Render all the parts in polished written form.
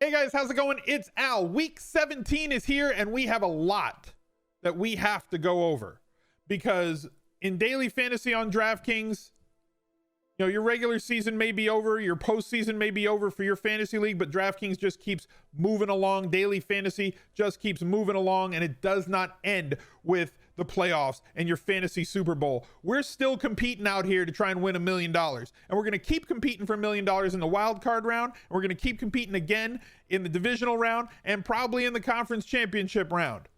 Hey guys, how's it going? It's Al. Week 17 is here and we have a lot that we have to go over because in daily fantasy on DraftKings, you know, your regular season may be over, your postseason may be over for your fantasy league, but DraftKings just keeps moving along. Daily fantasy just keeps moving along, and it does not end with the playoffs and your fantasy Super Bowl. We're still competing out here to try and win $1 million, and we're going to keep competing for $1 million in the wild card round, and we're going to keep competing again in the divisional round and probably in the conference championship round.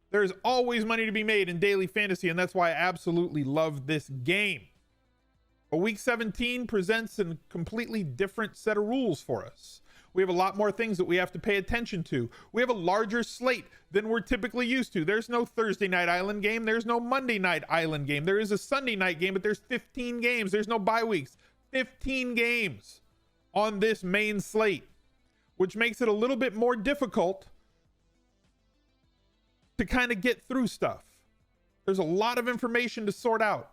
There's always money to be made in daily fantasy, and that's why I absolutely love this game. But week 17 presents a completely different set of rules for us. We have a lot more things that we have to pay attention to. We have a larger slate than we're typically used to. There's no Thursday night island game. There's no Monday night island game. There is a Sunday night game, but there's 15 games. There's no bye weeks. 15 games on this main slate, which makes it a little bit more difficult to kind of get through stuff. There's a lot of information to sort out.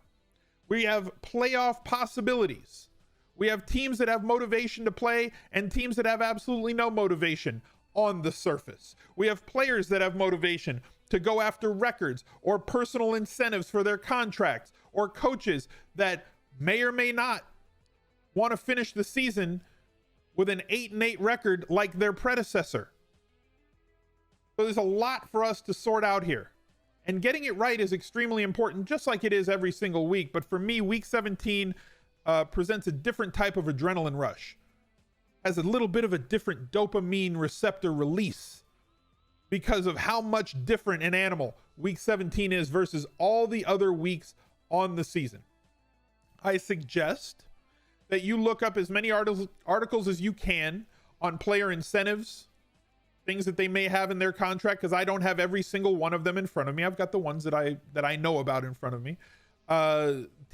We have playoff possibilities. We have teams that have motivation to play and teams that have absolutely no motivation on the surface. We have players that have motivation to go after records or personal incentives for their contracts, or coaches that may or may not want to finish the season with an 8-8 record like their predecessor. So there's a lot for us to sort out here. And getting it right is extremely important, just like it is every single week. But for me, week 17 presents a different type of adrenaline rush. Has a little bit of a different dopamine receptor release because of how much different an animal week 17 is versus all the other weeks on the season. I suggest that you look up as many articles as you can on player incentives, things that they may have in their contract, because I don't have every single one of them in front of me. I've got the ones that I know about in front of me.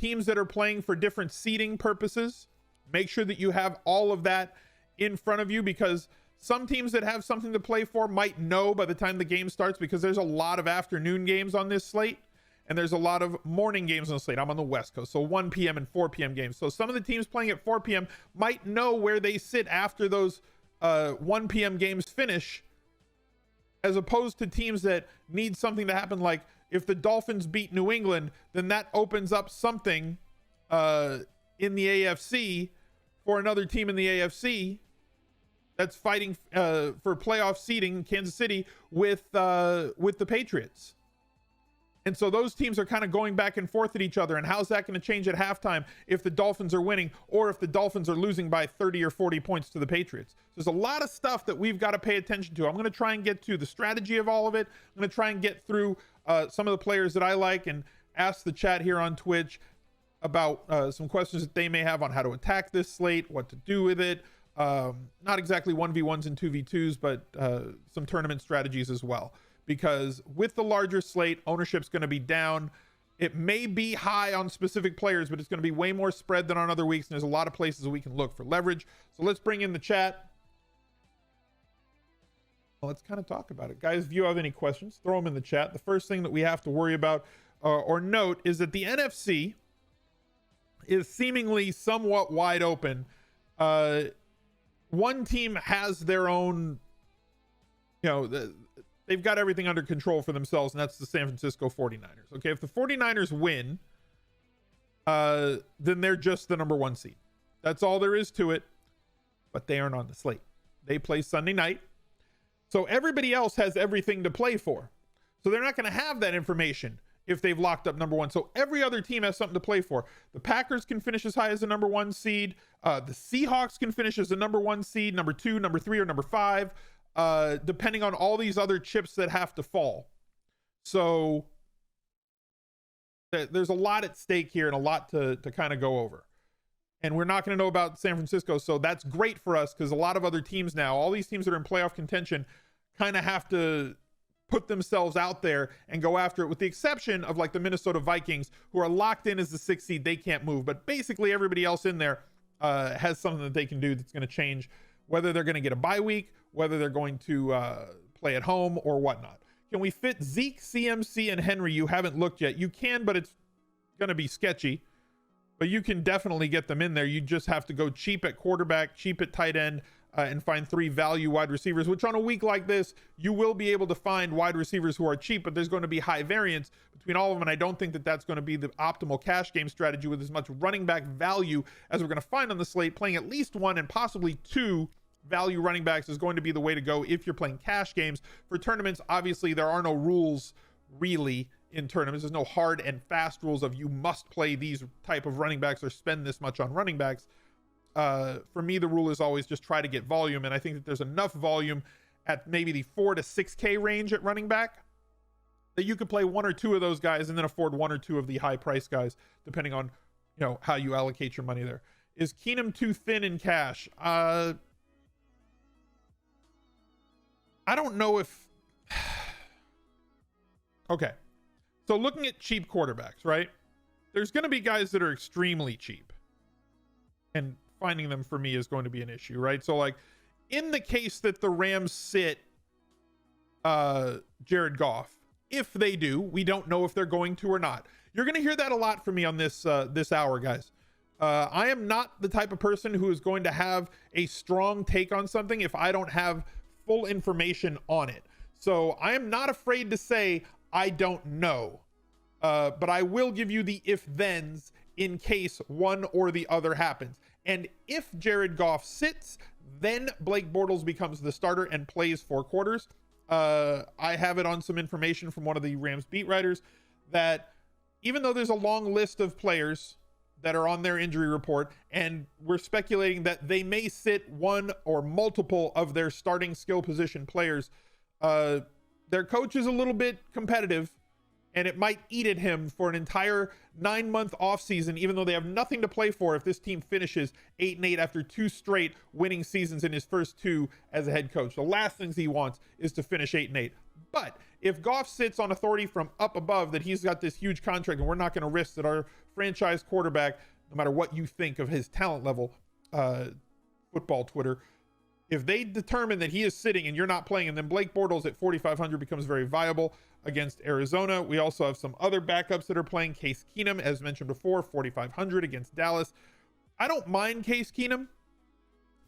Teams that are playing for different seeding purposes, make sure that you have all of that in front of you, because some teams that have something to play for might know by the time the game starts, because there's a lot of afternoon games on this slate and there's a lot of morning games on the slate. I'm on the West Coast, so 1 p.m. and 4 p.m. games. So some of the teams playing at 4 p.m. might know where they sit after those 1 p.m. games finish, as opposed to teams that need something to happen. Like if the Dolphins beat New England, then that opens up something in the AFC for another team in the AFC that's fighting for playoff seeding, Kansas City, with the Patriots. And so those teams are kind of going back and forth at each other. And how's that going to change at halftime if the Dolphins are winning or if the Dolphins are losing by 30 or 40 points to the Patriots? There's a lot of stuff that we've got to pay attention to. I'm going to try and get to the strategy of all of it. I'm going to try and get through some of the players that I like and ask the chat here on Twitch about some questions that they may have on how to attack this slate, what to do with it. Not exactly 1v1s and 2v2s, but some tournament strategies as well. Because with the larger slate, ownership's going to be down. It may be high on specific players, but it's going to be way more spread than on other weeks. And there's a lot of places we can look for leverage. So let's bring in the chat. Well, let's kind of talk about it. Guys, if you have any questions, throw them in the chat. The first thing that we have to worry about or note is that the NFC is seemingly somewhat wide open. One team has their own, they've got everything under control for themselves, and that's the San Francisco 49ers. Okay, if the 49ers win, then they're just the number 1 seed. That's all there is to it, but they aren't on the slate. They play Sunday night, so everybody else has everything to play for. So they're not going to have that information if they've locked up number 1. So every other team has something to play for. The Packers can finish as high as the number 1 seed. The Seahawks can finish as the number 1 seed, number 2, number 3, or number 5. Depending on all these other chips that have to fall. So there's a lot at stake here and a lot to kind of go over. And we're not going to know about San Francisco, so that's great for us because a lot of other teams now, all these teams that are in playoff contention, kind of have to put themselves out there and go after it, with the exception of like the Minnesota Vikings, who are locked in as the 6th seed. They can't move, but basically everybody else in there has something that they can do that's going to change whether they're going to get a bye week, whether they're going to play at home or whatnot. Can we fit Zeke, CMC, and Henry? You haven't looked yet. You can, but it's going to be sketchy. But you can definitely get them in there. You just have to go cheap at quarterback, cheap at tight end, and find 3 value wide receivers, which on a week like this, you will be able to find wide receivers who are cheap, but there's going to be high variance between all of them. And I don't think that that's going to be the optimal cash game strategy with as much running back value as we're going to find on the slate. Playing at least 1 and possibly 2 value running backs is going to be the way to go if you're playing cash games. For tournaments, obviously there are no rules really in tournaments. There's no hard and fast rules of you must play these type of running backs or spend this much on running backs. For me, the rule is always just try to get volume, and I think that there's enough volume at maybe the 4 to 6K range at running back that you could play 1 or 2 of those guys and then afford 1 or 2 of the high price guys, depending on, you know, how you allocate your money there. Is Keenum too thin in cash? I don't know if okay, so looking at cheap quarterbacks, right, there's going to be guys that are extremely cheap, and finding them for me is going to be an issue, right? So like in the case that the Rams sit Jared Goff, if they do, we don't know if they're going to or not. You're going to hear that a lot from me on this this hour, guys. I am not the type of person who is going to have a strong take on something if I don't have full information on it. So I am not afraid to say I don't know, but I will give you the if-thens in case one or the other happens. And if Jared Goff sits, then Blake Bortles becomes the starter and plays 4 quarters. I have it on some information from one of the Rams beat writers that even though there's a long list of players that are on their injury report, and we're speculating that they may sit one or multiple of their starting skill position players, their coach is a little bit competitive, and it might eat at him for an entire 9-month offseason, even though they have nothing to play for if this team finishes 8-8 after 2 straight winning seasons in his first 2 as a head coach. The last things he wants is to finish 8-8. But if Goff sits on authority from up above that he's got this huge contract and we're not going to risk that our franchise quarterback, no matter what you think of his talent level, football Twitter, if they determine that he is sitting and you're not playing, and then Blake Bortles at 4,500 becomes very viable against Arizona. We also have some other backups that are playing. Case Keenum, as mentioned before, 4,500 against Dallas. I don't mind Case Keenum.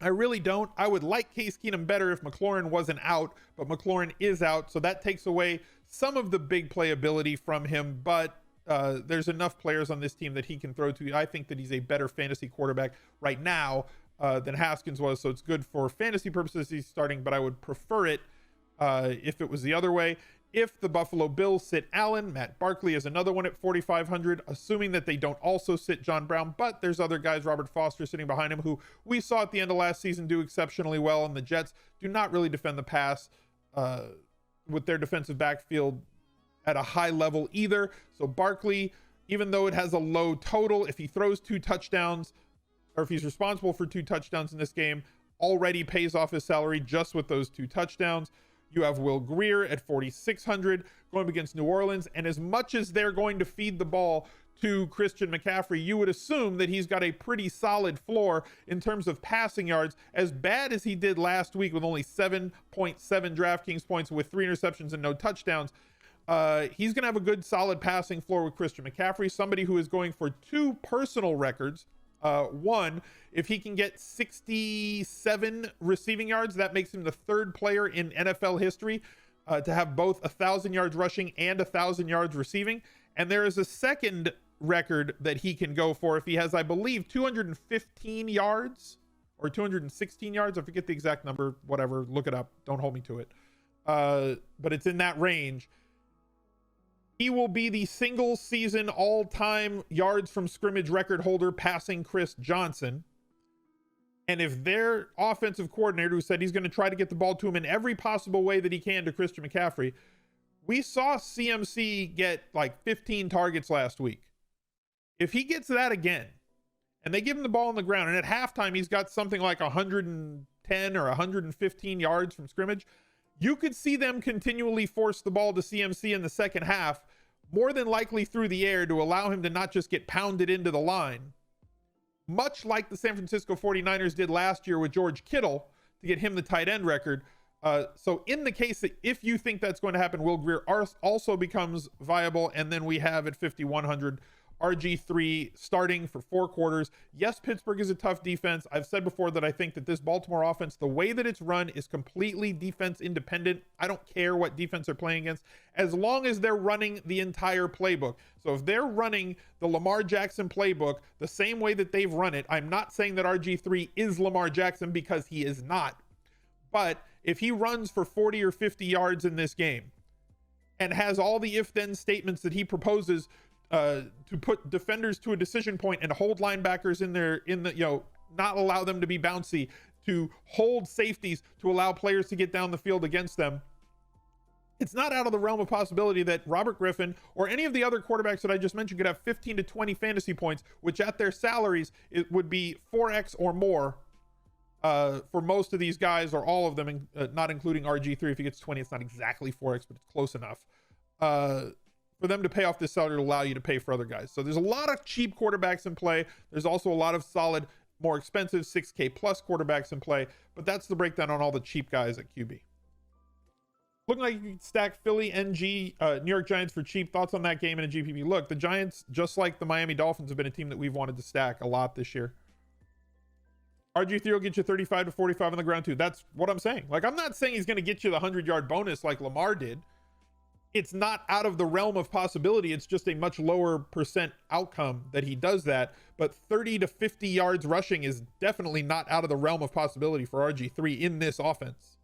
I really don't. I would like Case Keenum better if McLaurin wasn't out, but McLaurin is out, so that takes away some of the big playability from him, but there's enough players on this team that he can throw to. I think that he's a better fantasy quarterback right now than Haskins was, so it's good for fantasy purposes he's starting, but I would prefer it if it was the other way. If the Buffalo Bills sit Allen, Matt Barkley is another one at 4,500, assuming that they don't also sit John Brown, but there's other guys, Robert Foster sitting behind him, who we saw at the end of last season do exceptionally well, and the Jets do not really defend the pass with their defensive backfield at a high level either. So Barkley, even though it has a low total, if he throws 2 touchdowns, or if he's responsible for 2 touchdowns in this game, already pays off his salary just with those 2 touchdowns. You have Will Grier at 4,600 going up against New Orleans. And as much as they're going to feed the ball to Christian McCaffrey, you would assume that he's got a pretty solid floor in terms of passing yards. As bad as he did last week with only 7.7 DraftKings points with 3 interceptions and no touchdowns, he's going to have a good solid passing floor with Christian McCaffrey, somebody who is going for 2 personal records. One, if he can get 67 receiving yards, that makes him the 3rd player in NFL history to have both 1,000 yards rushing and 1,000 yards receiving. And there is a second record that he can go for if he has, I believe, 215 yards or 216 yards. I forget the exact number, whatever, look it up. Don't hold me to it. But it's in that range. He will be the single season all-time yards from scrimmage record holder, passing Chris Johnson. And if their offensive coordinator, who said he's going to try to get the ball to him in every possible way that he can to Christian McCaffrey, we saw CMC get like 15 targets last week. If he gets that again, and they give him the ball on the ground, and at halftime he's got something like 110 or 115 yards from scrimmage, you could see them continually force the ball to CMC in the second half, more than likely through the air, to allow him to not just get pounded into the line, much like the San Francisco 49ers did last year with George Kittle to get him the tight end record. So in the case that if you think that's going to happen, Will Grier also becomes viable. And then we have at 5,100 RG3 starting for 4 quarters. Yes, Pittsburgh is a tough defense. I've said before that I think that this Baltimore offense, the way that it's run, is completely defense independent. I don't care what defense they're playing against, as long as they're running the entire playbook. So if they're running the Lamar Jackson playbook the same way that they've run it, I'm not saying that RG3 is Lamar Jackson, because he is not. But if he runs for 40 or 50 yards in this game and has all the if-then statements that he proposes to put defenders to a decision point and hold linebackers in the not allow them to be bouncy, to hold safeties, to allow players to get down the field against them, it's not out of the realm of possibility that Robert Griffin or any of the other quarterbacks that I just mentioned could have 15 to 20 fantasy points, which at their salaries, it would be 4x or more for most of these guys, or all of them, not including RG3. If he gets 20, it's not exactly 4x, but it's close enough. For them to pay off this salary to allow you to pay for other guys. So there's a lot of cheap quarterbacks in play. There's also a lot of solid, more expensive 6K plus quarterbacks in play, but that's the breakdown on all the cheap guys at QB. Looking like you can stack Philly, NG, New York Giants for cheap. Thoughts on that game in a GPP? Look, the Giants, just like the Miami Dolphins, have been a team that we've wanted to stack a lot this year. RG3 will get you 35 to 45 on the ground too. That's what I'm saying. Like, I'm not saying he's going to get you the 100-yard bonus like Lamar did. It's not out of the realm of possibility. It's just a much lower percent outcome that he does that. But 30 to 50 yards rushing is definitely not out of the realm of possibility for RG3 in this offense.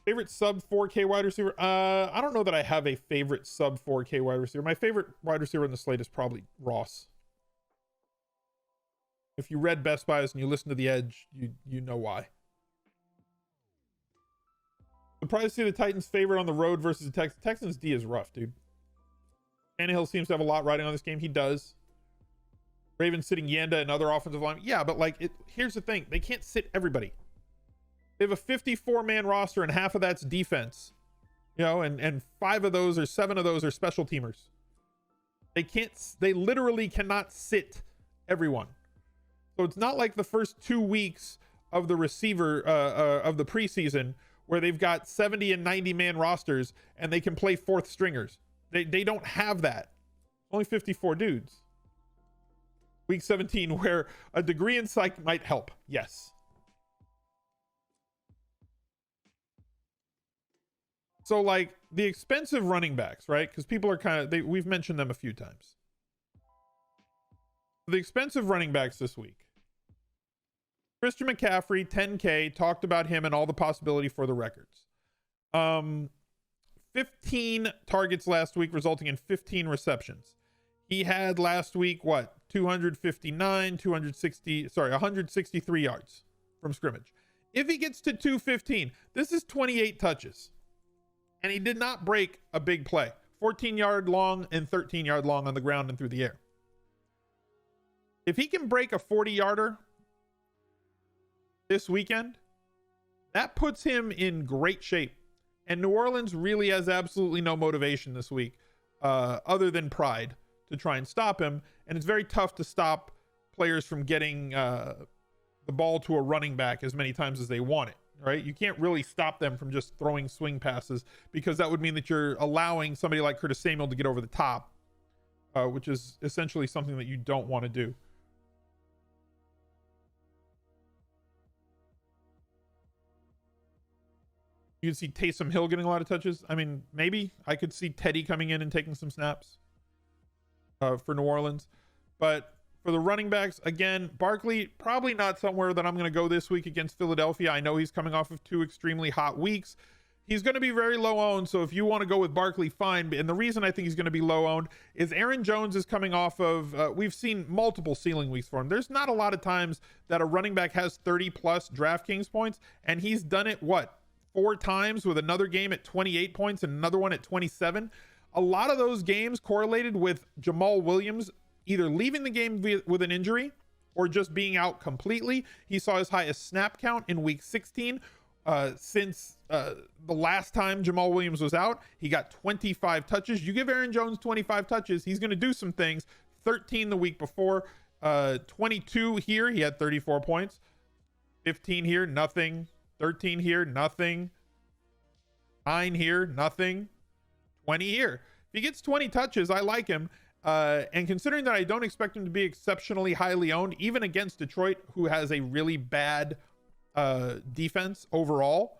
Favorite sub 4K wide receiver? I don't know that I have a favorite sub 4K wide receiver. My favorite wide receiver on the slate is probably Ross. If you read Best Buys and you listen to The Edge, you know why. Surprised to see the Titans favorite on the road versus the Texans. Texans D is rough, dude. Tannehill seems to have a lot riding on this game. He does. Ravens sitting Yanda and other offensive line. Yeah, but like, here's the thing. They can't sit everybody. They have a 54-man roster and half of that's defense. You know, and 5 of those or 7 of those are special teamers. They literally cannot sit everyone. So it's not like the first 2 weeks of the receiver of the preseason where they've got 70 and 90 man rosters and they can play 4th stringers. They don't have that. Only 54 dudes. Week 17, where a degree in psych might help. Yes. So like the expensive running backs, right? Because people are we've mentioned them a few times. The expensive running backs this week. Christian McCaffrey, 10K, talked about him and all the possibility for the records. 15 targets last week, resulting in 15 receptions. He had last week, 163 yards from scrimmage. If he gets to 215, this is 28 touches. And he did not break a big play. 14-yard long and 13-yard long on the ground and through the air. If he can break a 40-yarder this weekend, that puts him in great shape. And New Orleans really has absolutely no motivation this week other than pride to try and stop him. And it's very tough to stop players from getting the ball to a running back as many times as they want it, right? You can't really stop them from just throwing swing passes, because that would mean that you're allowing somebody like Curtis Samuel to get over the top, which is essentially something that you don't want to do. You can see Taysom Hill getting a lot of touches. I mean, maybe I could see Teddy coming in and taking some snaps for New Orleans. But for the running backs, again, Barkley, probably not somewhere that I'm going to go this week against Philadelphia. I know he's coming off of 2 extremely hot weeks. He's going to be very low owned. So if you want to go with Barkley, fine. And the reason I think he's going to be low owned is Aaron Jones is coming off of, we've seen multiple ceiling weeks for him. There's not a lot of times that a running back has 30 plus DraftKings points, and he's done it, 4 times, with another game at 28 points and another one at 27. A lot of those games correlated with Jamal Williams either leaving the game with an injury or just being out completely. He saw his highest snap count in week 16 since the last time Jamal Williams was out. He got 25 touches. You give Aaron Jones 25 touches, he's going to do some things. 13 the week before, 22 here, he had 34 points. 15 here, nothing. 13 here, nothing. 9 here, nothing. 20 here. he gets 20 touches, I like him. And considering that I don't expect him to be exceptionally highly owned, even against Detroit, who has a really bad defense overall,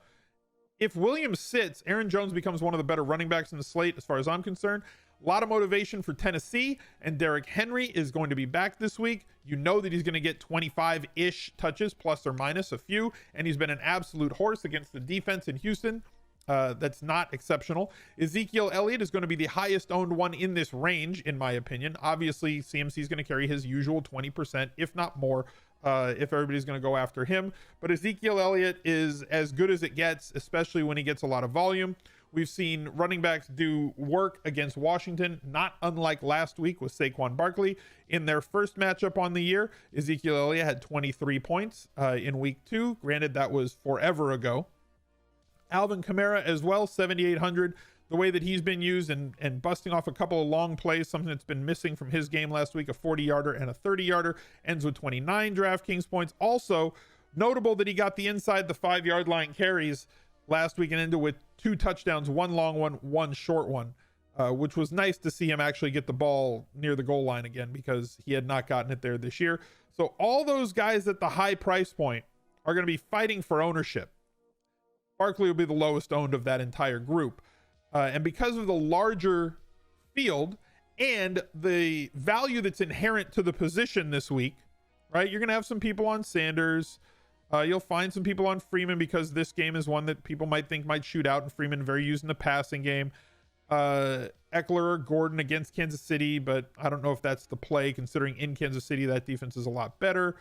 if Williams sits, Aaron Jones becomes one of the better running backs in the slate as far as I'm concerned. A lot of motivation for Tennessee, and Derrick Henry is going to be back this week. You know that he's going to get 25-ish touches, plus or minus a few, and he's been an absolute horse against the defense in Houston. That's not exceptional. Ezekiel Elliott is going to be the highest owned one in this range, in my opinion. Obviously, CMC is going to carry his usual 20%, if not more, if everybody's going to go after him. But Ezekiel Elliott is as good as it gets, especially when he gets a lot of volume. We've seen running backs do work against Washington, not unlike last week with Saquon Barkley. In their first matchup on the year, Ezekiel Elliott had 23 points in week 2. Granted, that was forever ago. Alvin Kamara as well, 7,800. The way that he's been used and busting off a couple of long plays, something that's been missing from his game last week, a 40-yarder and a 30-yarder, ends with 29 DraftKings points. Also, notable that he got the inside the 5-yard line carries last week and ended with 2 touchdowns, 1 long one, 1 short one, which was nice to see him actually get the ball near the goal line again, because he had not gotten it there this year. So all those guys at the high price point are going to be fighting for ownership. Barkley will be the lowest owned of that entire group. And because of the larger field and the value that's inherent to the position this week, right? You're going to have some people on Sanders. You'll find some people on Freeman, because this game is one that people might think might shoot out, and Freeman very used in the passing game. Eckler or Gordon against Kansas City, but I don't know if that's the play, considering in Kansas City that defense is a lot better.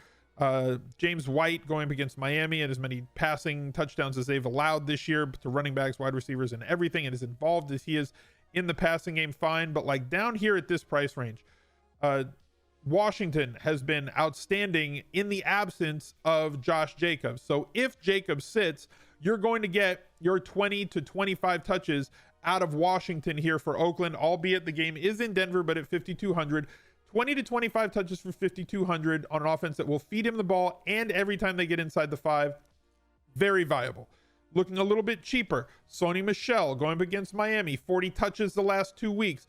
James White going up against Miami, and as many passing touchdowns as they've allowed this year to running backs, wide receivers, and everything, and as involved as he is in the passing game, fine. But like down here at this price range, Washington has been outstanding in the absence of Josh Jacobs. So if Jacobs sits, you're going to get your 20 to 25 touches out of Washington here for Oakland, albeit the game is in Denver, but at 5,200. 20 to 25 touches for 5,200 on an offense that will feed him the ball, and every time they get inside the 5, very viable. Looking a little bit cheaper, SONY MICHEL going up against Miami, 40 touches the last 2 weeks.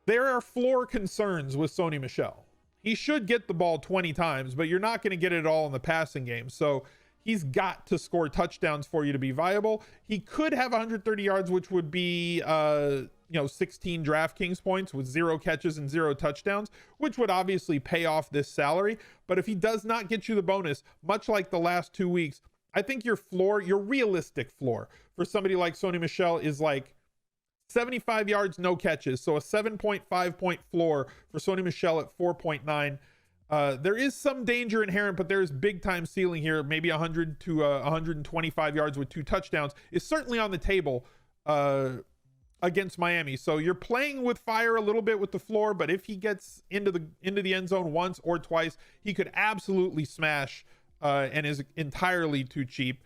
There are floor concerns with SONY MICHEL. He should get the ball 20 times, but you're not going to get it all in the passing game. So he's got to score touchdowns for you to be viable. He could have 130 yards, which would be 16 DraftKings points with 0 catches and 0 touchdowns, which would obviously pay off this salary. But if he does not get you the bonus, much like the last 2 weeks, I think your floor, your realistic floor for somebody like SONY MICHEL is like 75 yards, no catches. So a 7.5 point floor for SONY MICHEL at 4.9. There is some danger inherent, but there's big time ceiling here. Maybe 100 to 125 yards with 2 touchdowns is certainly on the table against Miami. So you're playing with fire a little bit with the floor, but if he gets into the end zone once or twice, he could absolutely smash and is entirely too cheap.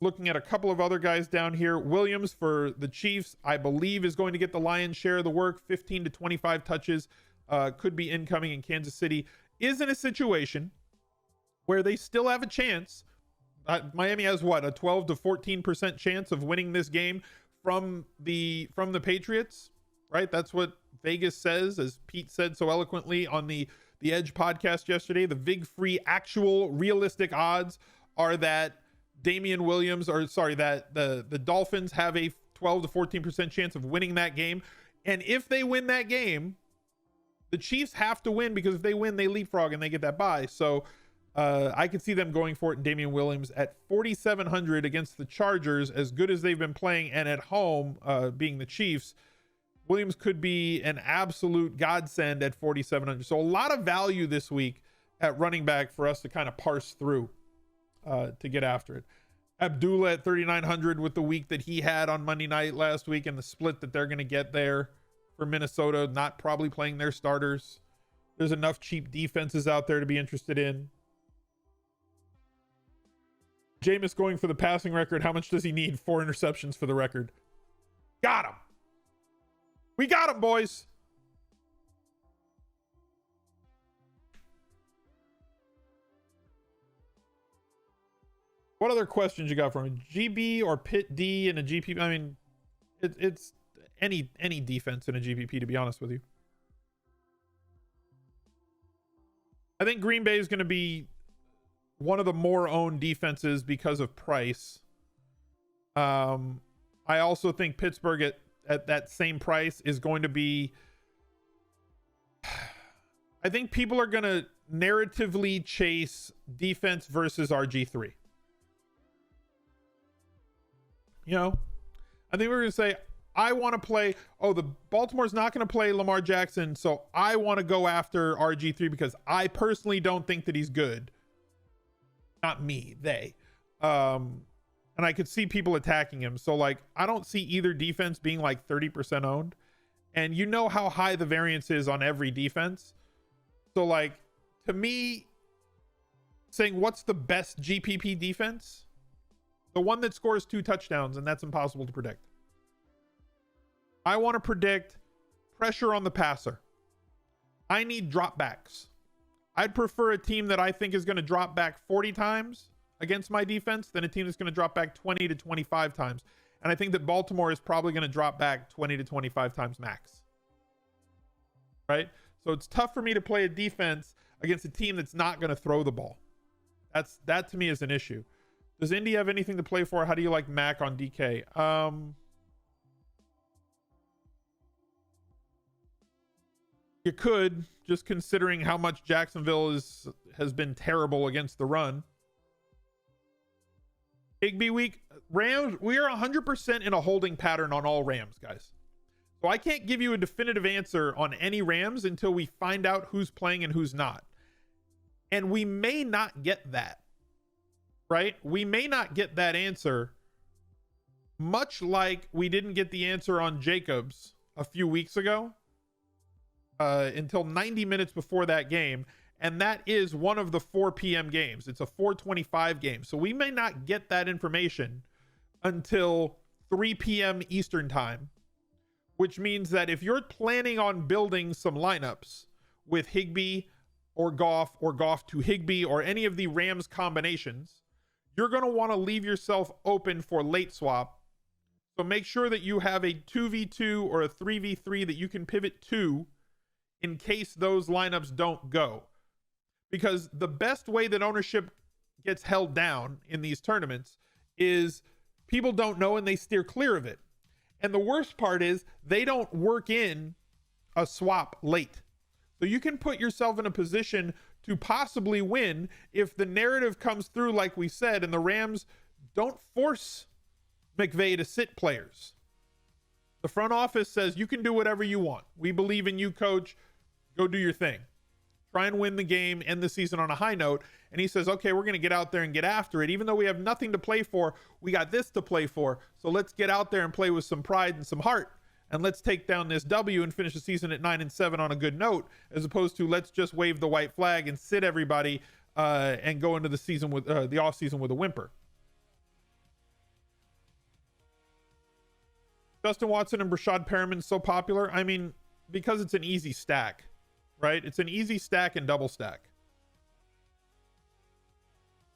Looking at a couple of other guys down here, Williams for the Chiefs, I believe is going to get the lion's share of the work. 15 to 25 touches could be incoming in Kansas City. Is in a situation where they still have a chance. Miami has what, a 12 to 14% chance of winning this game from the Patriots, right? That's what Vegas says, as Pete said so eloquently on the Edge podcast yesterday. The big free actual realistic odds are that the Dolphins have a 12 to 14% chance of winning that game. And if they win that game, the Chiefs have to win, because if they win, they leapfrog and they get that bye. So I could see them going for it, and Damien Williams at 4,700 against the Chargers, as good as they've been playing, and at home, being the Chiefs, Williams could be an absolute godsend at 4,700. So a lot of value this week at running back for us to kind of parse through to get after it. Abdullah at 3,900 with the week that he had on Monday night last week, and the split that they're going to get there for Minnesota, not probably playing their starters. There's enough cheap defenses out there to be interested in. Jameis going for the passing record. How much does he need? 4 interceptions for the record. Got him. We got him, boys. What other questions you got from me? GB or Pit D and a GP? I mean, it's any defense in a GPP, to be honest with you. I think Green Bay is going to be one of the more owned defenses because of price. I also think Pittsburgh at that same price is going to be, I think people are going to narratively chase defense versus RG3. You know, I think we're going to say, I want to play, oh, the Baltimore's not going to play Lamar Jackson, so I want to go after RG3 because I personally don't think that he's good. Not me, they. And I could see people attacking him. So, like, I don't see either defense being like 30% owned. And you know how high the variance is on every defense. So, like, to me, saying what's the best GPP defense? The one that scores 2 touchdowns, and that's impossible to predict. I want to predict pressure on the passer. I need dropbacks. I'd prefer a team that I think is going to drop back 40 times against my defense than a team that's going to drop back 20 to 25 times. And I think that Baltimore is probably going to drop back 20 to 25 times max. Right? So it's tough for me to play a defense against a team that's not going to throw the ball. That to me is an issue. Does Indy have anything to play for? How do you like Mac on DK? You could, just considering how much Jacksonville has been terrible against the run. HIGBEE week, Rams, we are 100% in a holding pattern on all Rams, guys. So I can't give you a definitive answer on any Rams until we find out who's playing and who's not. And we may not get that, right? We may not get that answer, much like we didn't get the answer on Jacobs a few weeks ago. Until 90 minutes before that game, and that is one of the 4 p.m. games. It's a 4:25 game, so we may not get that information until 3 p.m. Eastern time, which means that if you're planning on building some lineups with HIGBEE or Goff to HIGBEE or any of the Rams combinations, you're going to want to leave yourself open for late swap. So make sure that you have a 2v2 or a 3v3 that you can pivot to in case those lineups don't go. Because the best way that ownership gets held down in these tournaments is people don't know and they steer clear of it. And the worst part is they don't work in a swap late. So you can put yourself in a position to possibly win if the narrative comes through like we said, and the Rams don't force McVay to sit players. The front office says you can do whatever you want. We believe in you, coach. Go do your thing. Try and win the game, end the season on a high note. And he says, okay, we're going to get out there and get after it. Even though we have nothing to play for, we got this to play for. So let's get out there and play with some pride and some heart. And let's take down this W and finish the season at 9-7 on a good note, as opposed to let's just wave the white flag and sit everybody and go into the season with the off season with a whimper. Justin Watson and Brashad Perriman so popular. I mean, because it's an easy stack, right? It's an easy stack and double stack.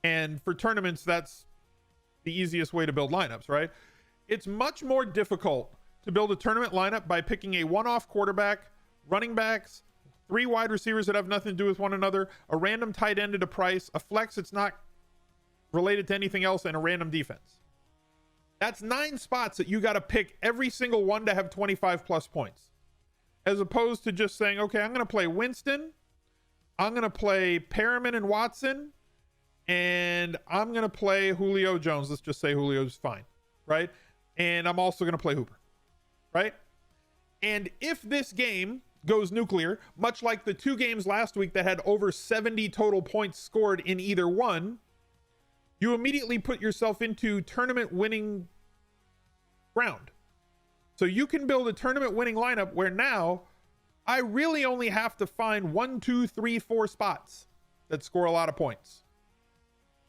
And for tournaments, that's the easiest way to build lineups, right? It's much more difficult to build a tournament lineup by picking a one-off quarterback, running backs, 3 wide receivers that have nothing to do with one another, a random tight end at a price, a flex that's not related to anything else, and a random defense. That's 9 spots that you got to pick every single one to have 25 plus points. As opposed to just saying, okay, I'm going to play Winston, I'm going to play Perriman and Watson, and I'm going to play Julio Jones. Let's just say Julio's fine, right? And I'm also going to play Hooper, right? And if this game goes nuclear, much like the 2 games last week that had over 70 total points scored in either one, you immediately put yourself into tournament winning ground. So you can build a tournament winning lineup where now I really only have to find 1, 2, 3, 4 spots that score a lot of points.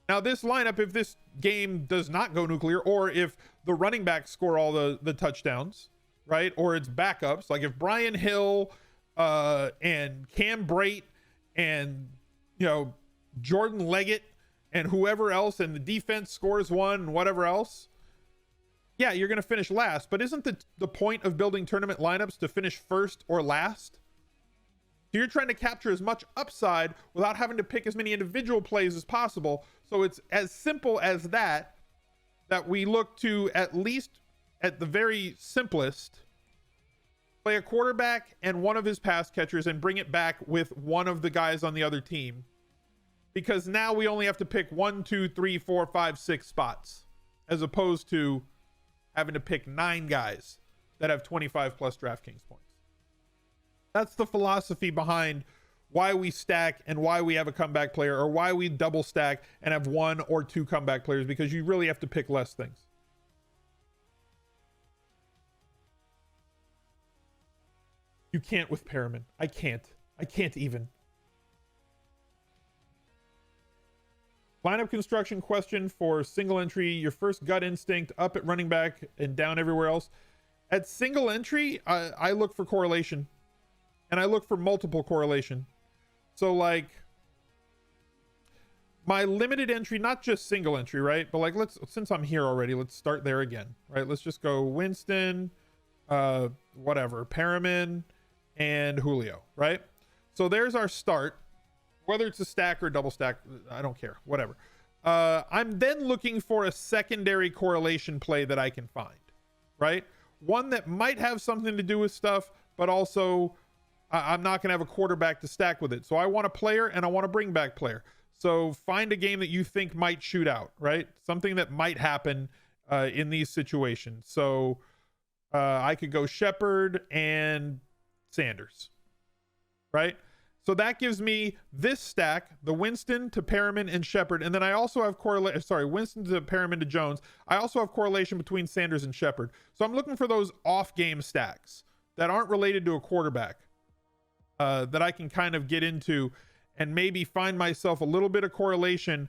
Now this lineup, if this game does not go nuclear, or if the running backs score all the touchdowns, right? Or it's backups, like if Brian Hill and Cam Brate and, you know, Jordan Leggett and whoever else, and the defense scores 1 and whatever else, yeah, you're going to finish last, but isn't the point of building tournament lineups to finish first or last? So you're trying to capture as much upside without having to pick as many individual plays as possible. So it's as simple as that we look to, at least at the very simplest, play a quarterback and one of his pass catchers and bring it back with one of the guys on the other team. Because now we only have to pick 1, 2, 3, 4, 5, 6 spots, as opposed to having to pick 9 guys that have 25 plus DraftKings points. That's the philosophy behind why we stack and why we have a comeback player, or why we double stack and have 1 or 2 comeback players, because you really have to pick less things. You can't with Perriman. I can't even. Lineup construction question for single entry. Your first gut instinct, up at running back and down everywhere else. At single entry, I look for correlation, and I look for multiple correlation. So like my limited entry, not just single entry, right? But like, since I'm here already, let's start there again, right? Let's just go Winston, whatever, Perriman, and Julio, right? So there's our start. Whether it's a stack or a double stack, I don't care, whatever. I'm then looking for a secondary correlation play that I can find, right? One that might have something to do with stuff, but also I'm not going to have a quarterback to stack with it. So I want a player and I want a bring back player. So find a game that you think might shoot out, right? Something that might happen in these situations. So I could go Shepard and Sanders, right? So that gives me this stack, the Winston to Perriman and Shepard. And then I also have Winston to Perriman to Jones. I also have correlation between Sanders and Shepard. So I'm looking for those off game stacks that aren't related to a quarterback that I can kind of get into and maybe find myself a little bit of correlation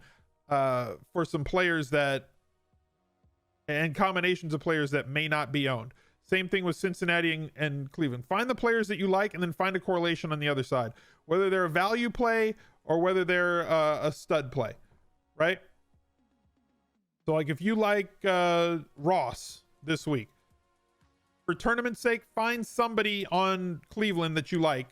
for some players and combinations of players that may not be owned. Same thing with Cincinnati and Cleveland. Find the players that you like and then find a correlation on the other side, whether they're a value play or whether they're a stud play, right? So like if you like Ross this week, for tournament's sake, find somebody on Cleveland that you like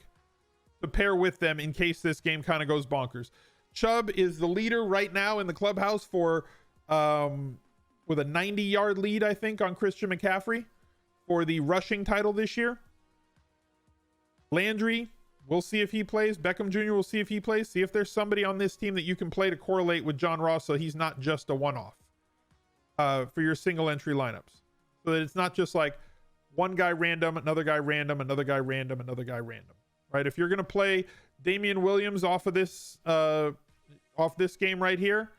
to pair with them in case this game kind of goes bonkers. Chubb is the leader right now in the clubhouse for with a 90-yard lead, I think, on Christian McCaffrey for the rushing title this year. Landry, we'll see if he plays. Beckham Jr., we'll see if he plays. See if there's somebody on this team that you can play to correlate with John Ross so he's not just a one-off for your single entry lineups. So that it's not just like one guy random, another guy random, another guy random, another guy random, right? If you're going to play Damien Williams off this game right here,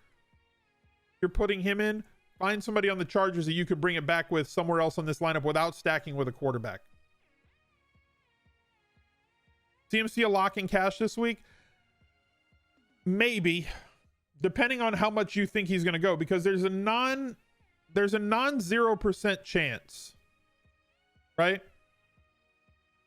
you're putting him in. Find somebody on the Chargers that you could bring it back with somewhere else on this lineup without stacking with a quarterback. CMC a lock in cash this week? Maybe, depending on how much you think he's going to go, because there's a non 0% chance, right?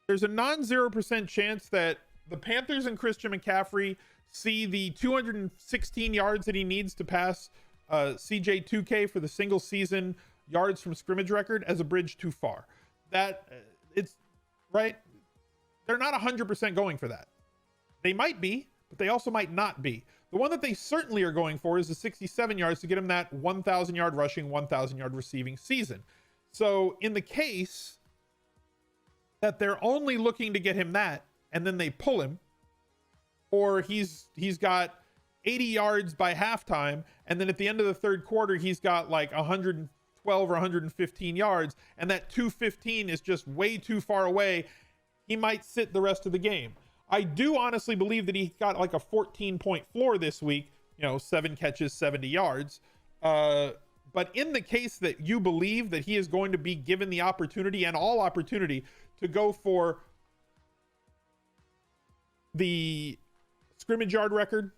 There's a non 0% chance that the Panthers and Christian McCaffrey see the 216 yards that he needs to pass CJ 2K for the single season yards from scrimmage record as a bridge too far. That it's right. They're not 100% going for that. They might be, but they also might not be. The one that they certainly are going for is the 67 yards to get him that 1,000 yard rushing, 1,000 yard receiving season. So in the case that they're only looking to get him that, and then they pull him, or he's got 80 yards by halftime, and then at the end of the third quarter he's got like 112 or 115 yards, and that 215 is just way too far away, he might sit the rest of the game. I do honestly believe that he got like a 14-point floor this week, 7 catches, 70 yards. But in the case that you believe that he is going to be given the opportunity and all opportunity to go for the scrimmage yard record,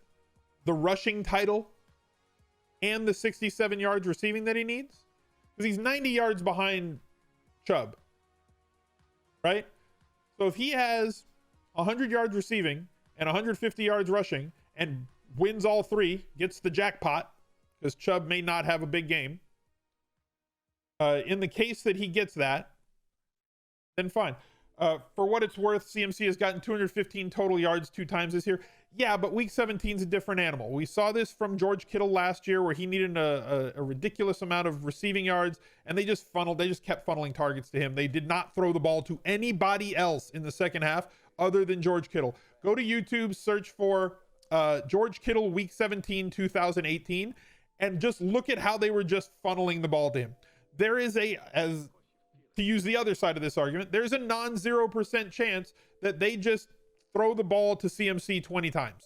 the rushing title, and the 67 yards receiving that he needs, because he's 90 yards behind Chubb, right? So if he has 100 yards receiving and 150 yards rushing and wins all three, gets the jackpot, because Chubb may not have a big game, In the case that he gets that, then fine. For what it's worth, CMC has gotten 215 total yards 2 times this year. Yeah, but week 17 is a different animal. We saw this from George Kittle last year, where he needed a ridiculous amount of receiving yards, and they just kept funneling targets to him. They did not throw the ball to anybody else in the second half other than George Kittle. Go to YouTube, search for George Kittle week 17 2018, and just look at how they were just funneling the ball to him. There is to use the other side of this argument, there's a non-0% chance that they just throw the ball to CMC 20 times.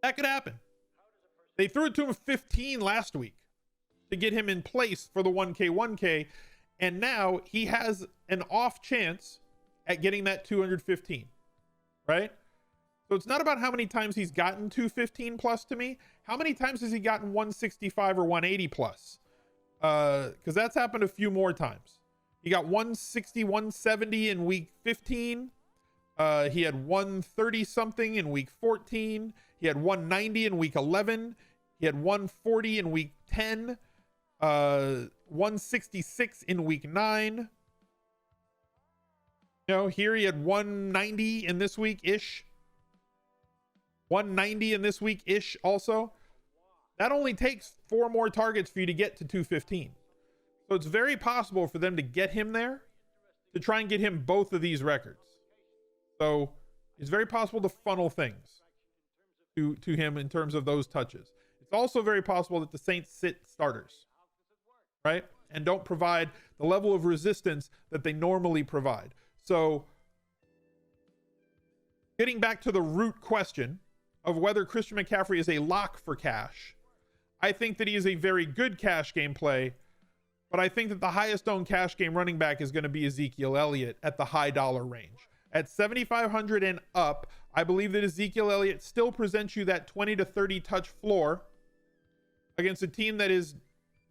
That could happen. They threw it to him 15 last week to get him in place for the 1K, and now he has an off chance at getting that 215, right? So it's not about how many times he's gotten 215 plus to me. How many times has he gotten 165 or 180 plus? Because that's happened a few more times. He got 160, 170 in week 15. He had 130 something in week 14. He had 190 in week 11. He had 140 in week 10. 166 in week 9. Here he had 190 in this week ish. 190 in this week ish also. That only takes 4 more targets for you to get to 215. So it's very possible for them to get him there, to try and get him both of these records. So it's very possible to funnel things to him in terms of those touches. It's also very possible that the Saints sit starters, right? And don't provide the level of resistance that they normally provide. So getting back to the root question of whether Christian McCaffrey is a lock for cash, I think that he is a very good cash game play, but I think that the highest owned cash game running back is going to be Ezekiel Elliott at the high dollar range. At 7,500 and up, I believe that Ezekiel Elliott still presents you that 20 to 30 touch floor against a team that is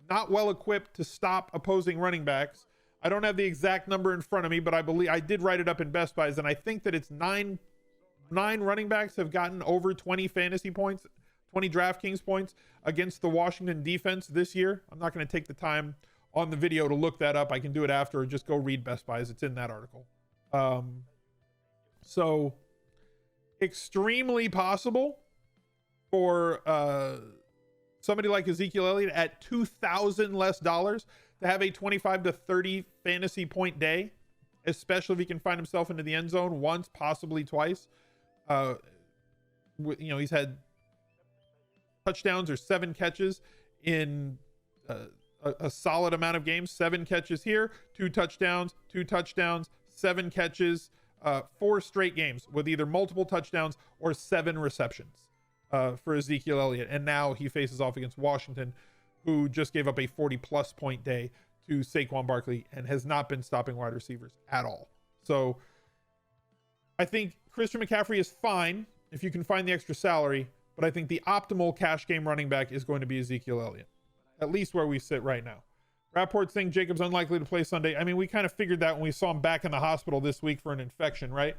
not well equipped to stop opposing running backs. I don't have the exact number in front of me, but I believe I did write it up in Best Buys, and I think that it's nine running backs have gotten over 20 fantasy points, 20 DraftKings points against the Washington defense this year. I'm not going to take the time on the video to look that up. I can do it after, or just go read Best Buys. It's in that article. So extremely possible for somebody like Ezekiel Elliott at $2,000 less to have a 25 to 30 fantasy point day, especially if he can find himself into the end zone once, possibly twice. He's had touchdowns or 7 catches in a solid amount of games. 7 catches here, 2 touchdowns, 7 catches, 4 straight games with either multiple touchdowns or 7 receptions for Ezekiel Elliott. And now he faces off against Washington, who just gave up a 40-plus point day to Saquon Barkley and has not been stopping wide receivers at all. So I think Christian McCaffrey is fine if you can find the extra salary, but I think the optimal cash game running back is going to be Ezekiel Elliott, at least where we sit right now. Rapport saying Jacobs unlikely to play Sunday. I mean, we kind of figured that when we saw him back in the hospital this week for an infection, right?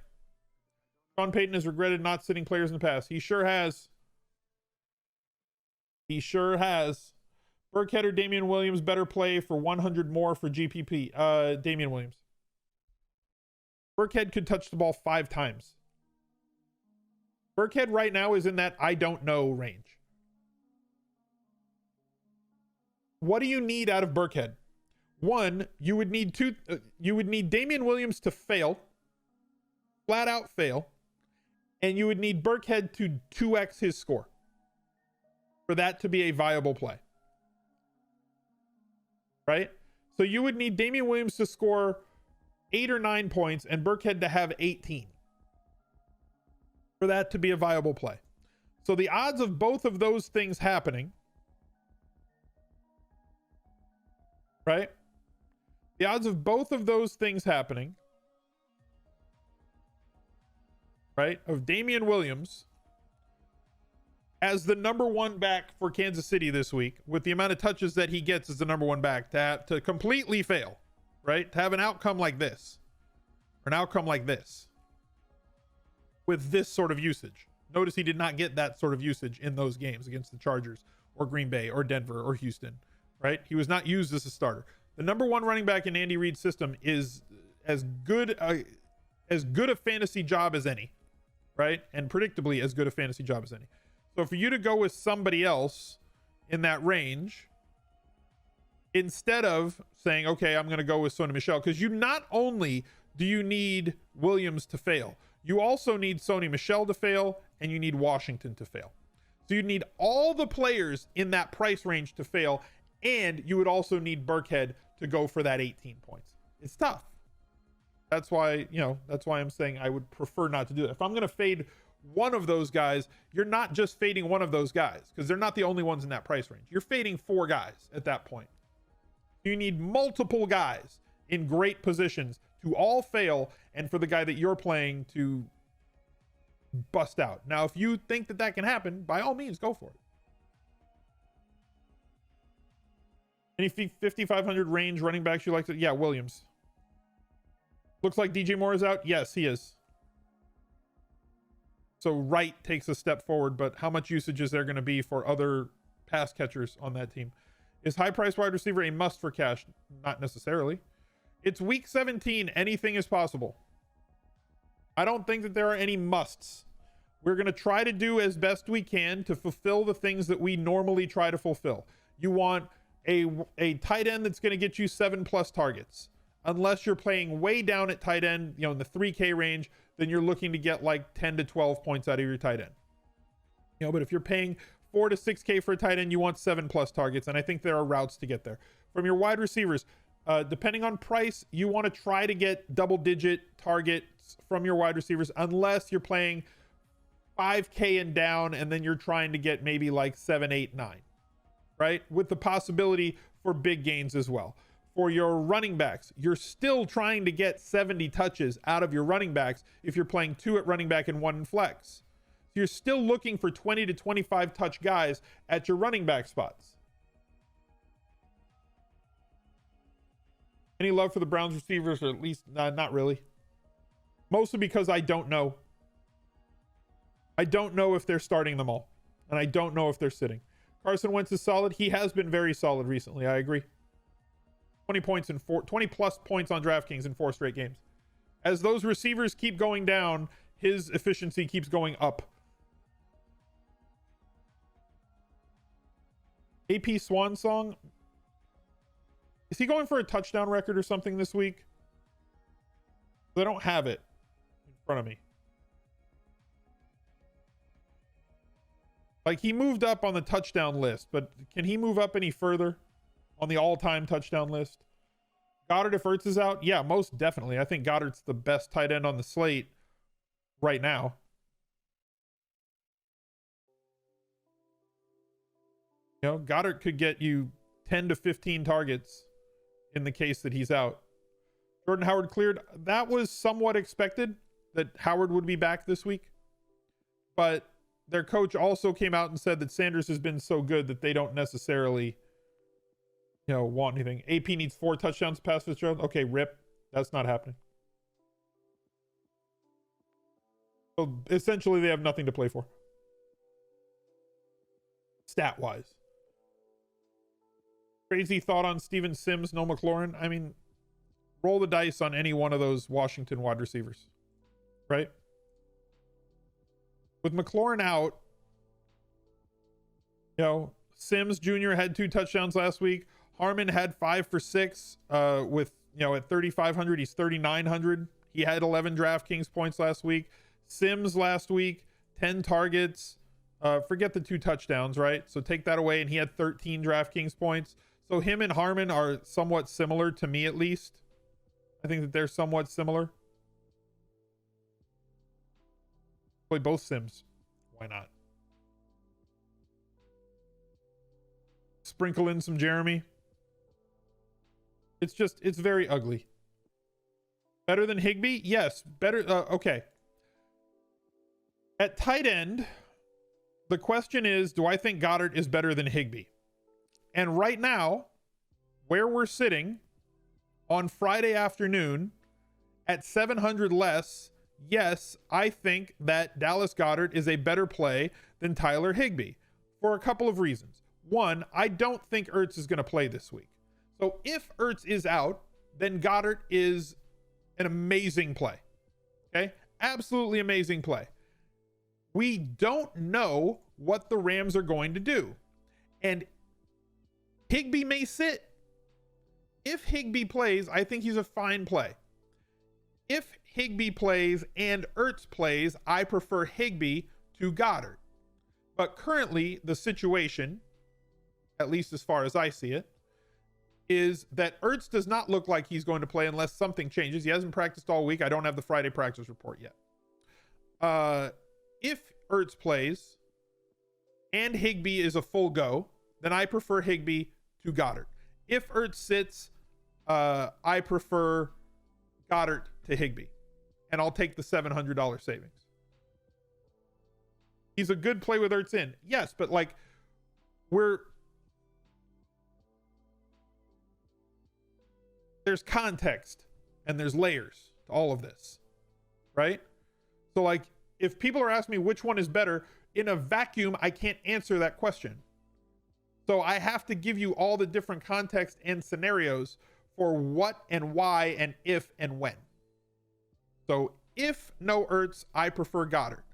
Sean Payton has regretted not sitting players in the past. He sure has. He sure has. Burkhead or Damien Williams better play for 100 more for GPP. Damien Williams. Burkhead could touch the ball 5 times. Burkhead right now is in that I don't know range. What do you need out of Burkhead? One, you would need Damien Williams to fail, flat out fail, and you would need Burkhead to 2x his score for that to be a viable play. Right? So you would need Damien Williams to score 8 or 9 points and Burkhead to have 18 for that to be a viable play. So the odds of both of those things happening, right? The odds of both of those things happening, right? Of Damien Williams as the number 1 back for Kansas City this week, with the amount of touches that he gets as the number 1 back, to completely fail, right? To have an outcome like this, or an outcome like this, with this sort of usage. Notice he did not get that sort of usage in those games against the Chargers or Green Bay or Denver or Houston right? He was not used as a starter. The number one running back in Andy Reid's system is as good a fantasy job as any, right? And predictably as good a fantasy job as any. So for you to go with somebody else in that range, instead of saying, okay, I'm going to go with Sony Michel, because you not only do you need Williams to fail, you also need Sony Michel to fail, and you need Washington to fail. So you need all the players in that price range to fail, and you would also need Burkhead to go for that 18 points. It's tough. That's why, that's why I'm saying I would prefer not to do that. If I'm going to fade one of those guys, you're not just fading one of those guys, because they're not the only ones in that price range. You're fading 4 guys at that point. You need multiple guys in great positions to all fail, and for the guy that you're playing to bust out. Now, if you think that that can happen, by all means, go for it. Any 5,500 range running backs you like to? Yeah, Williams. Looks like DJ Moore is out. Yes, he is. So Wright takes a step forward, but how much usage is there going to be for other pass catchers on that team? Is high-priced wide receiver a must for cash? Not necessarily. It's week 17. Anything is possible. I don't think that there are any musts. We're going to try to do as best we can to fulfill the things that we normally try to fulfill. You want a tight end that's going to get you 7+ targets. Unless you're playing way down at tight end, in the 3K range, then you're looking to get like 10 to 12 points out of your tight end. But if you're paying 4 to 6K for a tight end, you want 7+ targets. And I think there are routes to get there. From your wide receivers, depending on price, you want to try to get double-digit targets from your wide receivers, unless you're playing 5K and down, and then you're trying to get maybe like 7, 8, 9, right? With the possibility for big gains as well. For your running backs, you're still trying to get 70 touches out of your running backs if you're playing 2 at running back and 1 in flex. So you're still looking for 20 to 25 touch guys at your running back spots. Any love for the Browns receivers, or at least not really. Mostly because I don't know. I don't know if they're starting them all. And I don't know if they're sitting. Carson Wentz is solid. He has been very solid recently. I agree. 20 plus points on DraftKings in 4 straight games. As those receivers keep going down, his efficiency keeps going up. AP Swan Song. Is he going for a touchdown record or something this week? I don't have it in front of me. Like, he moved up on the touchdown list, but can he move up any further on the all-time touchdown list? Goddard, if Ertz is out? Yeah, most definitely. I think Goddard's the best tight end on the slate right now. Goddard could get you 10 to 15 targets in the case that he's out. Jordan Howard cleared. That was somewhat expected that Howard would be back this week. But their coach also came out and said that Sanders has been so good that they don't necessarily want anything. AP needs 4 touchdowns past Fitzgerald. Okay, rip. That's not happening. So essentially they have nothing to play for. Stat-wise. Crazy thought on Steven Sims, no McLaurin. I mean, roll the dice on any one of those Washington wide receivers. Right? With McLaurin out, Sims Jr. had 2 touchdowns last week. Harmon had 5 for 6 with, at 3,500, he's 3,900. He had 11 DraftKings points last week. Sims last week, 10 targets. Forget the 2 touchdowns, right? So take that away, and he had 13 DraftKings points. So him and Harmon are somewhat similar to me, at least. I think that they're somewhat similar. Play both Sims. Why not? Sprinkle in some Jeremy. It's very ugly. Better than HIGBEE? Yes. Better. Okay. At tight end, the question is, do I think Goddard is better than HIGBEE? And right now, where we're sitting on Friday afternoon at 700 less, yes, I think that Dallas Goedert is a better play than Tyler HIGBEE for a couple of reasons. One, I don't think Ertz is going to play this week. So if Ertz is out, then Goddard is an amazing play. Okay? Absolutely amazing play. We don't know what the Rams are going to do. And HIGBEE may sit. If HIGBEE plays, I think he's a fine play. If HIGBEE plays and Ertz plays, I prefer HIGBEE to Goddard. But currently, the situation, at least as far as I see it, is that Ertz does not look like he's going to play unless something changes. He hasn't practiced all week. I don't have the Friday practice report yet. If Ertz plays and HIGBEE is a full go, then I prefer HIGBEE to Goddard. If Ertz sits, I prefer Goddard to HIGBEE, and I'll take the $700 savings. He's a good play with Ertz in. Yes, but like there's context and there's layers to all of this, right? So like if people are asking me which one is better in a vacuum, I can't answer that question. So I have to give you all the different context and scenarios for what and why and if and when. So if no Ertz, I prefer Goddard.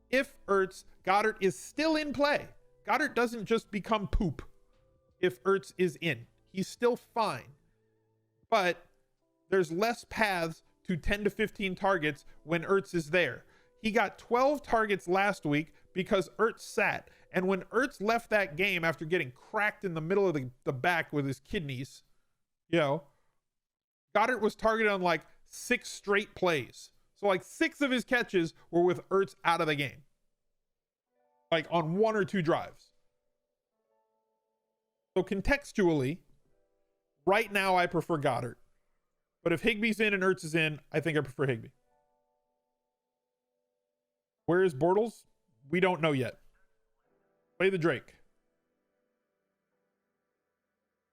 If Ertz, Goddard is still in play. Goddard doesn't just become poop if Ertz is in. He's still fine. But there's less paths to 10 to 15 targets when Ertz is there. He got 12 targets last week because Ertz sat. And when Ertz left that game after getting cracked in the middle of the back with his kidneys, you know, Goddard was targeted on like 6 straight plays. So like 6 of his catches were with Ertz out of the game. Like on 1 or 2 drives. So contextually, right now I prefer Goddard. But if HIGBEE's in and Ertz is in, I think I prefer HIGBEE. Where is BORTLES? We don't know yet. Play the Drake.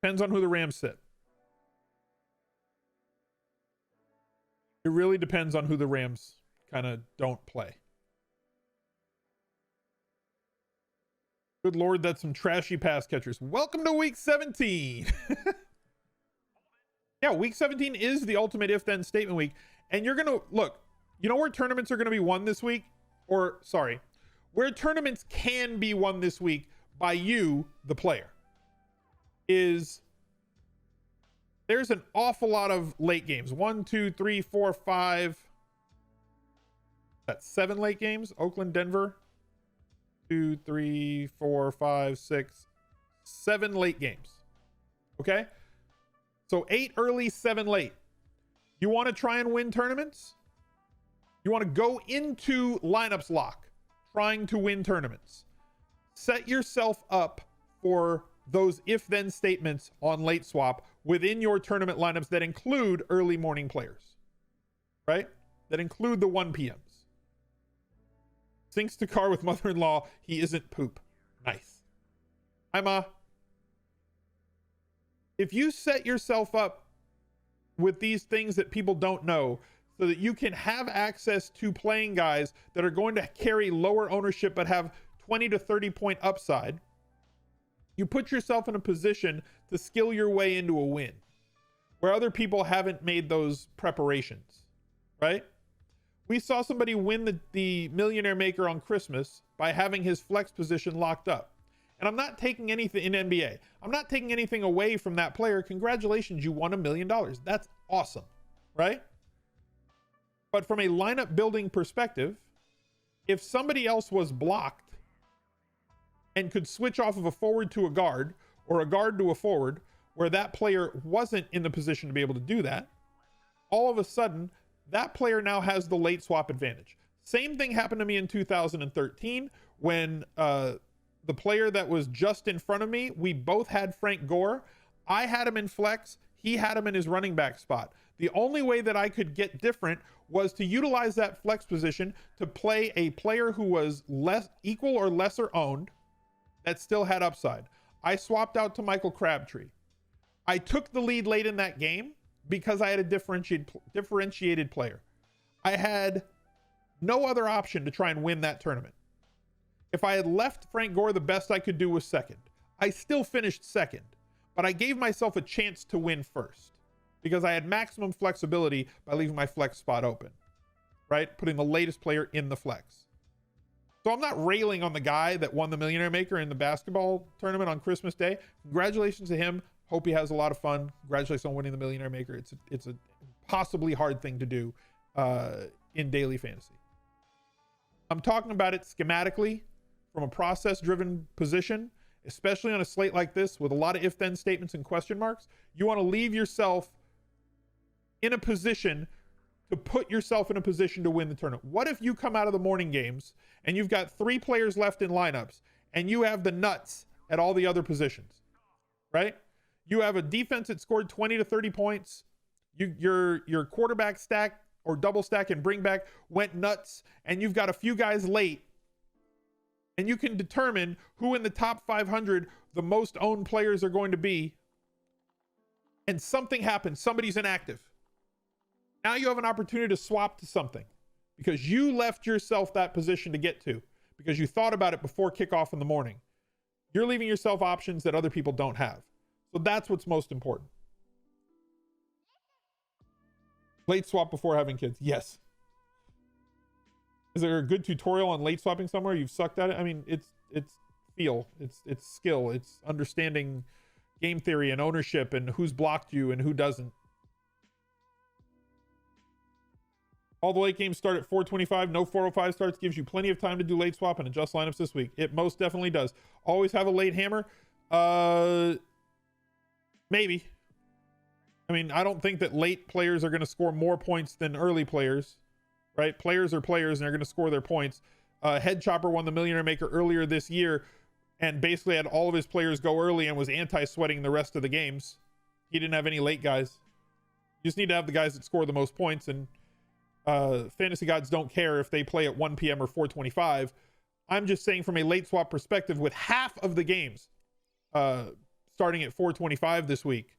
Depends on who the Rams sit. It really depends on who the Rams kind of don't play. Good Lord, that's some trashy pass catchers. Welcome to week 17. Yeah, week 17 is the ultimate if-then statement week. And you're going to, look, you know where tournaments are going to be won this week? Or, sorry, where tournaments can be won this week by you, the player, is there's an awful lot of late games. 1, 2, 3, 4, 5. That's 7 late games. Oakland, Denver. 2, 3, 4, 5, 6, 7 late games. Okay? So 8 early, 7 late. You want to try and win tournaments? You want to go into lineups lock, trying to win tournaments. Set yourself up for those if-then statements on late swap within your tournament lineups that include early morning players, right? That include the 1 p.m.s. Sinks to car with mother-in-law. He isn't poop. Nice. Hi, Ma. If you set yourself up with these things that people don't know so that you can have access to playing guys that are going to carry lower ownership but have 20 to 30 point upside, you put yourself in a position to skill your way into a win where other people haven't made those preparations, right? We saw somebody win the Millionaire Maker on Christmas by having his flex position locked up. And I'm not taking anything in NBA. I'm not taking anything away from that player. Congratulations, you won $1 million. That's awesome, right? But from a lineup building perspective, if somebody else was blocked and could switch off of a forward to a guard or a guard to a forward where that player wasn't in the position to be able to do that, all of a sudden, that player now has the late swap advantage. Same thing happened to me in 2013 when the player that was just in front of me, we both had Frank Gore. I had him in flex. He had him in his running back spot. The only way that I could get different was to utilize that flex position to play a player who was equal or lesser owned that still had upside. I swapped out to Michael Crabtree. I took the lead late in that game because I had a differentiated player. I had no other option to try and win that tournament. If I had left Frank Gore, the best I could do was second. I still finished second, but I gave myself a chance to win first because I had maximum flexibility by leaving my flex spot open, right? Putting the latest player in the flex. So I'm not railing on the guy that won the Millionaire Maker in the basketball tournament on Christmas Day. Congratulations to him. Hope he has a lot of fun. Congratulations on winning the Millionaire Maker. It's a possibly hard thing to do in daily fantasy. I'm talking about it schematically from a process-driven position, especially on a slate like this with a lot of if-then statements and question marks. You want to leave yourself in a position to put yourself in a position to win the tournament. What if you come out of the morning games and you've got 3 players left in lineups and you have the nuts at all the other positions, right? You have a defense that scored 20 to 30 points. Your quarterback stack or double stack and bring back went nuts, and you've got a few guys late, and you can determine who in the top 500 the most owned players are going to be, and something happens. Somebody's inactive. Now you have an opportunity to swap to something because you left yourself that position to get to because you thought about it before kickoff in the morning. You're leaving yourself options that other people don't have. So that's what's most important. Late swap before having kids. Yes. Is there a good tutorial on late swapping somewhere? You've sucked at it? I mean, it's feel, it's skill, it's understanding game theory and ownership and who's blocked you and who doesn't. All the late games start at 4:25. No 4:05 starts. Gives you plenty of time to do late swap and adjust lineups this week. It most definitely does. Always have a late hammer. Maybe. I mean, I don't think that late players are going to score more points than early players, right? Players are players and they're going to score their points. Head Chopper won the Millionaire Maker earlier this year and basically had all of his players go early and was anti-sweating the rest of the games. He didn't have any late guys. You just need to have the guys that score the most points, and fantasy gods don't care if they play at 1 p.m. or 4:25. I'm just saying from a late swap perspective, with half of the games starting at 4:25 this week,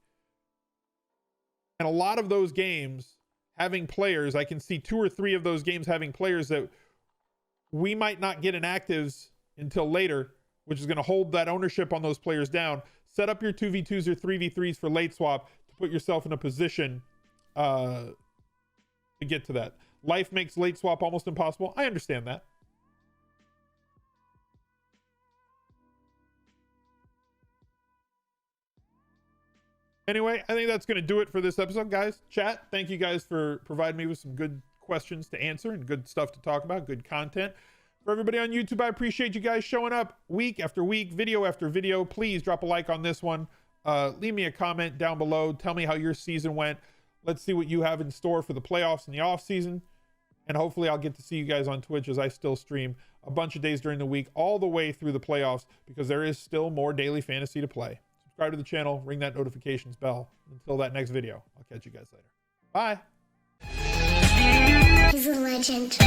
and a lot of those games having players, I can see 2 or 3 of those games having players that we might not get inactives until later, which is going to hold that ownership on those players down. Set up your 2v2s or 3v3s for late swap to put yourself in a position to get to that. Life makes late swap almost impossible. I understand that. Anyway, I think that's going to do it for this episode, guys. Chat, thank you guys for providing me with some good questions to answer and good stuff to talk about, good content. For everybody on YouTube, I appreciate you guys showing up week after week, video after video. Please drop a like on this one. Leave me a comment down below. Tell me how your season went. Let's see what you have in store for the playoffs and the off season. And hopefully I'll get to see you guys on Twitch as I still stream a bunch of days during the week, all the way through the playoffs, because there is still more daily fantasy to play. Subscribe to the channel, ring that notifications bell. Until that next video, I'll catch you guys later. Bye. He's a legend.